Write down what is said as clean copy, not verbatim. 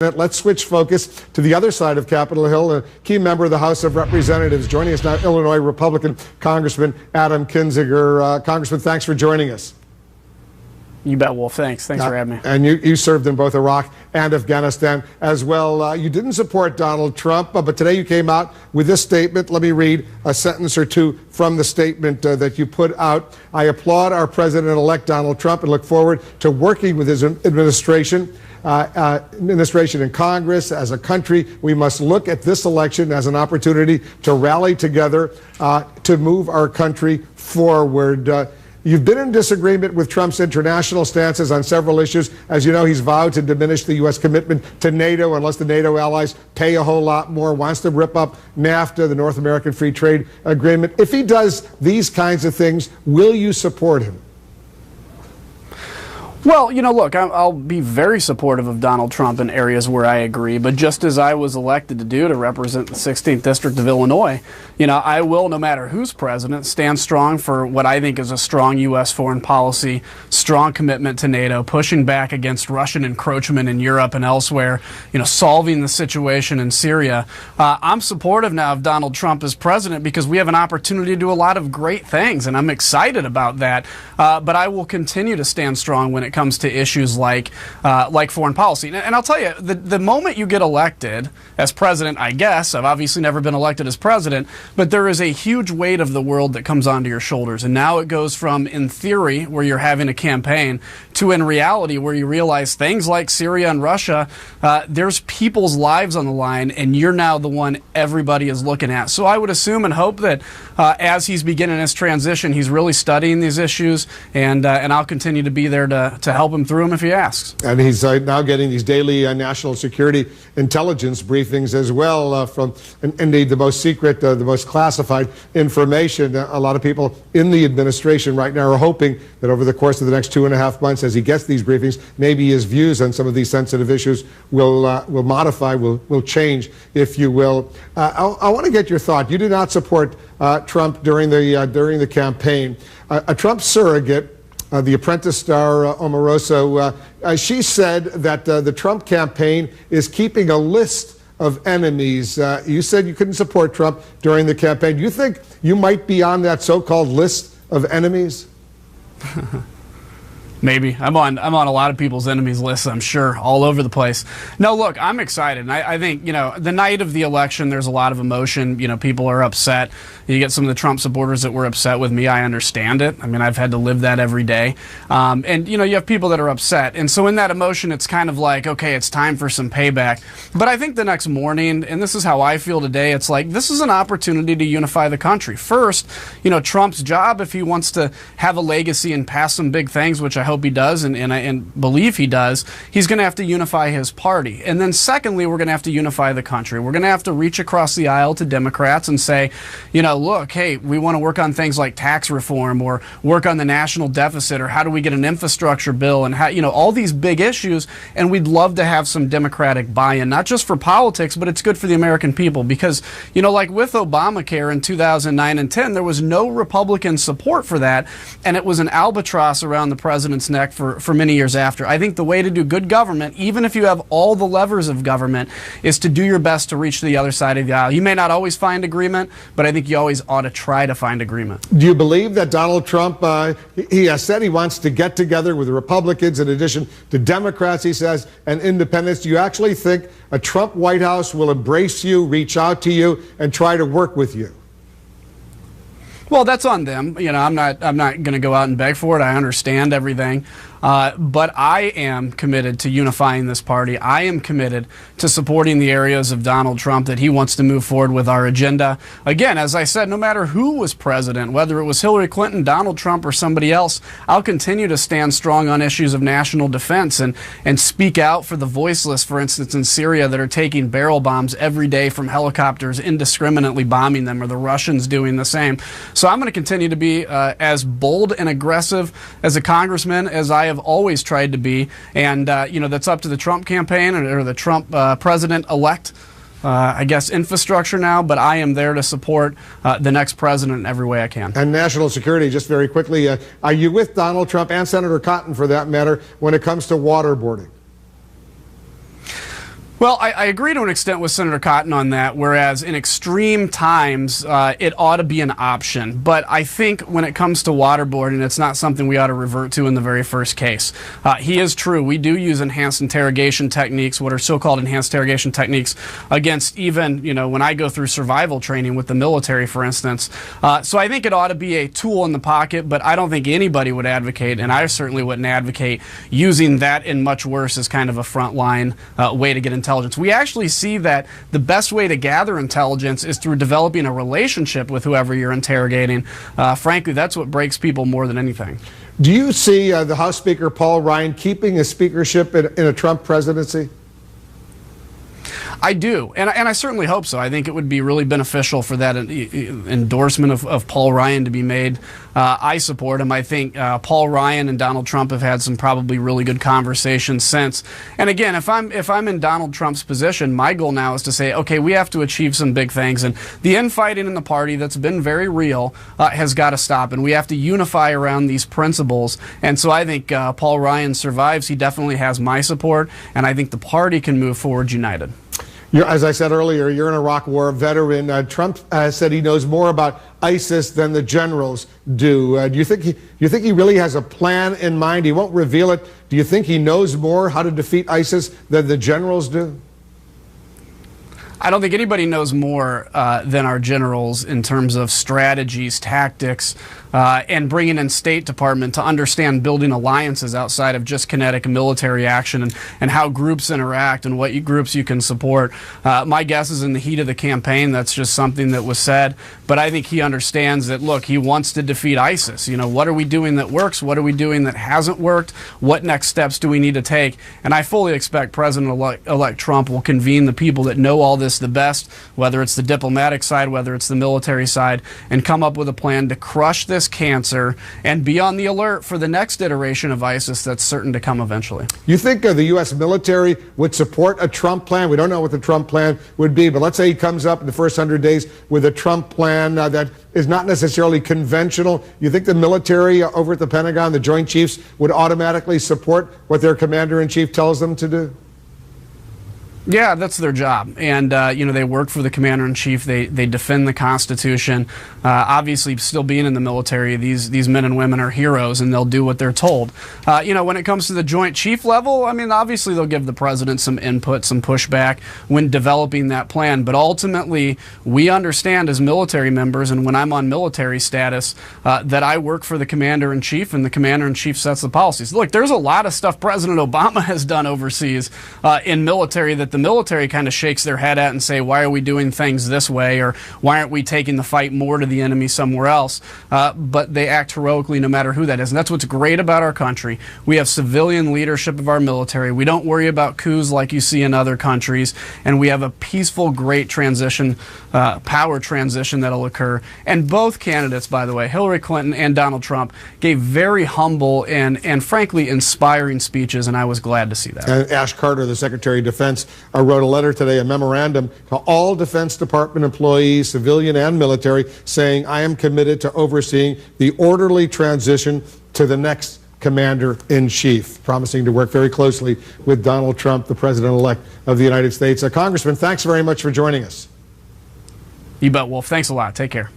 Let's switch focus to the other side of Capitol Hill. A key member of the House of Representatives joining us now, Illinois Republican Congressman Adam Kinzinger. Congressman, thanks for joining us. You bet, Wolf. Thanks for having me. And you served in both Iraq and Afghanistan as well. You didn't support Donald Trump, but today you came out with this statement. Let me read a sentence or two from the statement that you put out. I applaud our President-elect Donald Trump and look forward to working with his administration in Congress. As a country, we must look at this election as an opportunity to rally together to move our country forward. You've been in disagreement with Trump's international stances on several issues. As you know, he's vowed to diminish the U.S. commitment to NATO unless the NATO allies pay a whole lot more, wants to rip up NAFTA, the North American Free Trade Agreement. If he does these kinds of things, will you support him? Well, you know, look, I'll be very supportive of Donald Trump in areas where I agree, but just as I was elected to do to represent the 16th District of Illinois, you know, I will, no matter who's president, stand strong for what I think is a strong U.S. foreign policy, strong commitment to NATO, pushing back against Russian encroachment in Europe and elsewhere, you know, solving the situation in Syria. I'm supportive now of Donald Trump as president because we have an opportunity to do a lot of great things, and I'm excited about that. But I will continue to stand strong when it comes to issues like foreign policy. And I'll tell you, the moment you get elected as president, I guess, I've obviously never been elected as president, but there is a huge weight of the world that comes onto your shoulders. And now it goes from, in theory, where you're having a campaign, to in reality, where you realize things like Syria and Russia, there's people's lives on the line, and you're now the one everybody is looking at. So I would assume and hope that as he's beginning his transition, he's really studying these issues, and I'll continue to be there to help him through them if he asks. And he's now getting these daily national security intelligence briefings as well from, indeed, the most secret, the most classified information. A lot of people in the administration right now are hoping that over the course of the next 2.5 months, as he gets these briefings, maybe his views on some of these sensitive issues will modify, will change, if you will. I want to get your thought. You did not support Trump during the campaign. A Trump surrogate, the Apprentice star Omarosa, she said that the Trump campaign is keeping a list of enemies. You said you couldn't support Trump during the campaign. Do you think you might be on that so-called list of enemies? Maybe. I'm on a lot of people's enemies lists, I'm sure, all over the place. No, look, I'm excited. I think, you know, the night of the election, there's a lot of emotion. You know, people are upset. You get some of the Trump supporters that were upset with me. I understand it. I mean, I've had to live that every day. And, you know, you have people that are upset. And so in that emotion, it's kind of like, okay, it's time for some payback. But I think the next morning, and this is how I feel today, it's like this is an opportunity to unify the country. First, you know, Trump's job, if he wants to have a legacy and pass some big things, which I hope he does and believe he does, he's going to have to unify his party. And then secondly, we're going to have to unify the country. We're going to have to reach across the aisle to Democrats and say, you know, look, hey, we want to work on things like tax reform or work on the national deficit or how do we get an infrastructure bill and how, you know, all these big issues. And we'd love to have some Democratic buy-in, not just for politics, but it's good for the American people because, you know, like with Obamacare in 2009 and 10, there was no Republican support for that. And it was an albatross around the president's neck for many years after. I think the way to do good government, even if you have all the levers of government, is to do your best to reach to the other side of the aisle. You may not always find agreement, but I think you always ought to try to find agreement. Do you believe that Donald Trump, he has said he wants to get together with the Republicans in addition to Democrats, he says, and independents? Do you actually think a Trump White House will embrace you, reach out to you, and try to work with you? Well, that's on them. You know, I'm not going to go out and beg for it. I understand everything. But I am committed to unifying this party. I am committed to supporting the areas of Donald Trump that he wants to move forward with our agenda. Again, as I said, no matter who was president, whether it was Hillary Clinton, Donald Trump, or somebody else, I'll continue to stand strong on issues of national defense and speak out for the voiceless, for instance, in Syria that are taking barrel bombs every day from helicopters, indiscriminately bombing them, or the Russians doing the same. So I'm going to continue to be as bold and aggressive as a congressman as I have always tried to be, and you know, that's up to the Trump campaign or the Trump president-elect, I guess, infrastructure now, but I am there to support the next president in every way I can. And national security, just very quickly, are you with Donald Trump and Senator Cotton, for that matter, when it comes to waterboarding? Well, I agree to an extent with Senator Cotton on that, whereas in extreme times, it ought to be an option. But I think when it comes to waterboarding, it's not something we ought to revert to in the very first case. He is true. We do use enhanced interrogation techniques, what are so-called enhanced interrogation techniques, against even, when I go through survival training with the military, for instance. So I think it ought to be a tool in the pocket, but I don't think anybody would advocate, and I certainly wouldn't advocate, using that and much worse as kind of a frontline way to get intelligence. We actually see that the best way to gather intelligence is through developing a relationship with whoever you're interrogating. Frankly, that's what breaks people more than anything. Do you see the House Speaker Paul Ryan keeping his speakership in a Trump presidency? I do, and I certainly hope so. I think it would be really beneficial for that endorsement of Paul Ryan to be made. I support him. I think Paul Ryan and Donald Trump have had some probably really good conversations since. And again, if I'm in Donald Trump's position, my goal now is to say, okay, we have to achieve some big things, and the infighting in the party that's been very real has got to stop, and we have to unify around these principles. And so I think Paul Ryan survives. He definitely has my support, and I think the party can move forward united. As I said earlier, you're an Iraq War veteran. Trump said he knows more about ISIS than the generals do. Do you think he really has a plan in mind? He won't reveal it. Do you think he knows more how to defeat ISIS than the generals do? I don't think anybody knows more than our generals in terms of strategies, tactics, and bringing in State Department to understand building alliances outside of just kinetic military action, and how groups interact and what groups you can support. My guess is in the heat of the campaign, that's just something that was said. But I think he understands that, look, he wants to defeat ISIS. What are we doing that works? What are we doing that hasn't worked? What next steps do we need to take? And I fully expect President-elect Trump will convene the people that know all this the best, whether it's the diplomatic side, whether it's the military side, and come up with a plan to crush this cancer and be on the alert for the next iteration of ISIS that's certain to come eventually. You think the U.S. military would support a Trump plan? We don't know what the Trump plan would be, but let's say he comes up in the first 100 days with a Trump plan that is not necessarily conventional. You think the military over at the Pentagon, the Joint Chiefs, would automatically support what their commander-in-chief tells them to do? Yeah, that's their job. And, they work for the commander-in-chief. They defend the Constitution. Obviously, still being in the military, these men and women are heroes, and they'll do what they're told. When it comes to the Joint Chief level, obviously they'll give the president some input, some pushback when developing that plan. But ultimately, we understand as military members, and when I'm on military status, that I work for the commander-in-chief, and the commander-in-chief sets the policies. Look, there's a lot of stuff President Obama has done overseas in military that the military kind of shakes their head at and say, why are we doing things this way, or why aren't we taking the fight more to the enemy somewhere else? But they act heroically no matter who that is. And that's what's great about our country. We have civilian leadership of our military. We don't worry about coups like you see in other countries. And we have a peaceful, great transition, power transition that'll occur. And both candidates, by the way, Hillary Clinton and Donald Trump, gave very humble and frankly inspiring speeches, and I was glad to see that. And Ash Carter, the Secretary of Defense, wrote a letter today, a memorandum to all Defense Department employees, civilian and military, saying, I am committed to overseeing the orderly transition to the next commander-in-chief, promising to work very closely with Donald Trump, the president-elect of the United States. Congressman, thanks very much for joining us. You bet, Wolf. Thanks a lot. Take care.